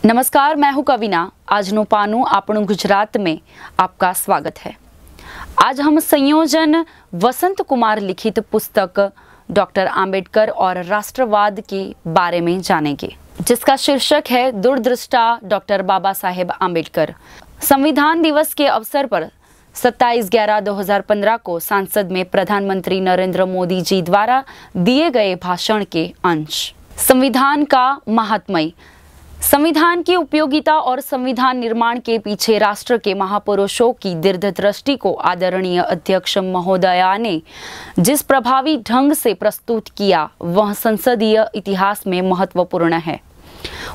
नमस्कार, मैं हूं कविना। આજનું પાનું આપણું गुजरात में आपका स्वागत है। आज हम संयोजन वसंत कुमार लिखित पुस्तक डॉक्टर आम्बेडकर और राष्ट्रवाद के बारे में जानेंगे, जिसका शीर्षक है दूरदृष्टा डॉक्टर बाबा साहेब आम्बेडकर। संविधान दिवस के अवसर पर 27/11/2015 को संसद में प्रधानमंत्री नरेंद्र मोदी जी द्वारा दिए गए भाषण के अंश। संविधान का महात्म्य, संविधान की उपयोगिता और संविधान निर्माण के पीछे राष्ट्र के महापुरुषों की दीर्घदृष्टि को आदरणीय अध्यक्ष महोदया ने जिस प्रभावी ढंग से प्रस्तुत किया वह संसदीय इतिहास में महत्वपूर्ण है।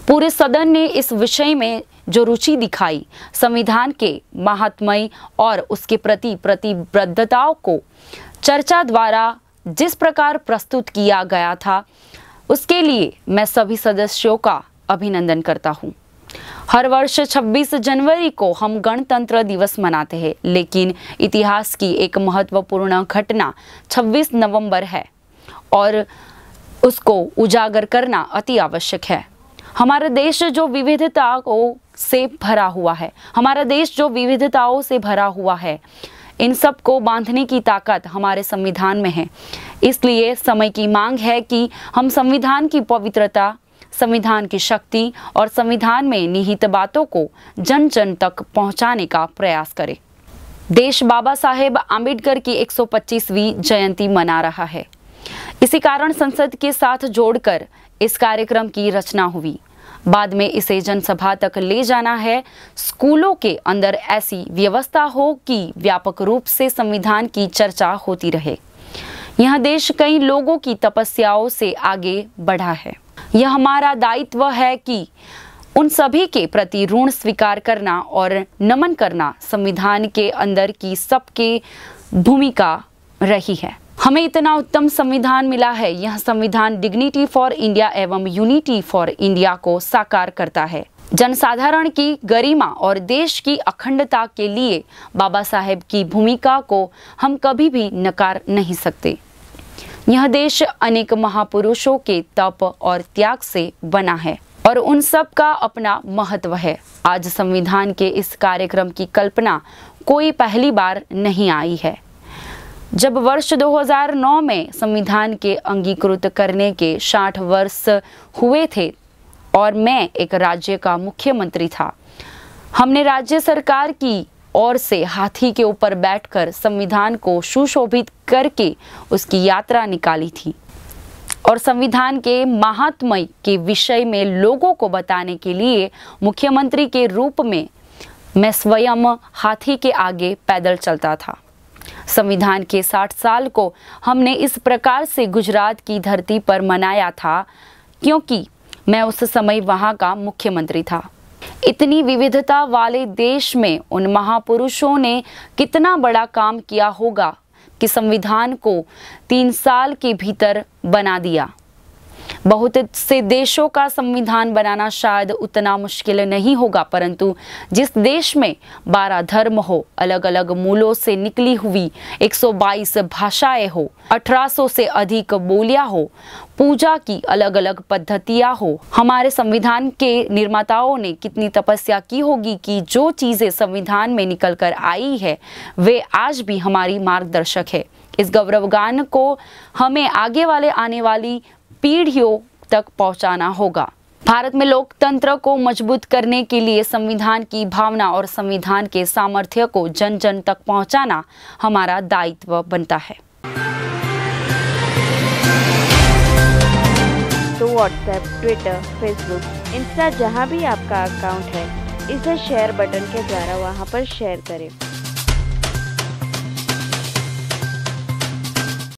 पूरे सदन ने इस विषय में जो रुचि दिखाई, संविधान के महात्म्य और उसके प्रति प्रतिबद्धताओं को चर्चा द्वारा जिस प्रकार प्रस्तुत किया गया था, उसके लिए मैं सभी सदस्यों का अभिनंदन करता हूँ। हर वर्ष 26 जनवरी को हम गणतंत्र दिवस मनाते हैं, लेकिन इतिहास की एक महत्वपूर्ण घटना 26 नवंबर है और उसको उजागर करना अति आवश्यक है। हमारा देश जो विविधताओं से भरा हुआ है, इन सब को बांधने की ताकत हमारे संविधान में है। इसलिए समय की मांग है कि हम संविधान की पवित्रता, संविधान की शक्ति और संविधान में निहित बातों को जन जन तक पहुंचाने का प्रयास करें। देश बाबा साहेब आम्बेडकर की 125वीं जयंती मना रहा है। इसी कारण संसद के साथ जोड़कर इस कार्यक्रम की रचना हुई। बाद में इसे जनसभा तक ले जाना है। स्कूलों के अंदर ऐसी व्यवस्था हो कि व्यापक रूप से संविधान की चर्चा होती रहे। यह देश कई लोगों की तपस्याओं से आगे बढ़ा है। यह हमारा दायित्व है कि उन सभी के प्रति ऋण स्वीकार करना और नमन करना संविधान के अंदर की सबके भूमिका रही है। हमें इतना उत्तम संविधान मिला है। यह संविधान डिग्निटी फॉर इंडिया एवं यूनिटी फॉर इंडिया को साकार करता है। जनसाधारण की गरिमा और देश की अखंडता के लिए बाबा साहेब की भूमिका को हम कभी भी नकार नहीं सकते। यह देश अनेक महापुरुषों के तप और त्याग से बना है और उन सब का अपना महत्व है। आज संविधान के इस कार्यक्रम की कल्पना कोई पहली बार नहीं आई है। जब वर्ष 2009 में संविधान के अंगीकृत करने के 60 वर्ष हुए थे और मैं एक राज्य का मुख्यमंत्री था, हमने राज्य सरकार की ओर से हाथी के ऊपर बैठकर संविधान को सुशोभित करके उसकी यात्रा निकाली थी और संविधान के महात्म्य के विषय में लोगों को बताने के लिए मुख्यमंत्री के रूप में मैं स्वयं हाथी के आगे पैदल चलता था। संविधान के 60 साल को हमने इस प्रकार से गुजरात की धरती पर मनाया था क्योंकि मैं उस समय वहाँ का मुख्यमंत्री था। इतनी विविधता वाले देश में उन महापुरुषों ने कितना बड़ा काम किया होगा कि संविधान को 3 साल के भीतर बना दिया। बहुत से देशों का संविधान बनाना शायद उतना मुश्किल नहीं होगा, परंतु जिस देश में 12 धर्म हो, अलग अलग मूलों से निकली हुई 122 भाषाएं हो, 1800 से अधिक बोलियां हो, पूजा की अलग अलग पद्धतियां हो, हमारे संविधान के निर्माताओं ने कितनी तपस्या की होगी कि जो चीजें संविधान में निकल कर आई है वे आज भी हमारी मार्गदर्शक है। इस गौरवगान को हमें आने वाली पीढ़ियों तक पहुंचाना होगा। भारत में लोकतंत्र को मजबूत करने के लिए संविधान की भावना और संविधान के सामर्थ्य को जन जन तक पहुंचाना हमारा दायित्व बनता है। तो व्हाट्सएप, ट्विटर, फेसबुक, इंस्टा जहां भी आपका अकाउंट है, इसे शेयर बटन के द्वारा वहां पर शेयर करें।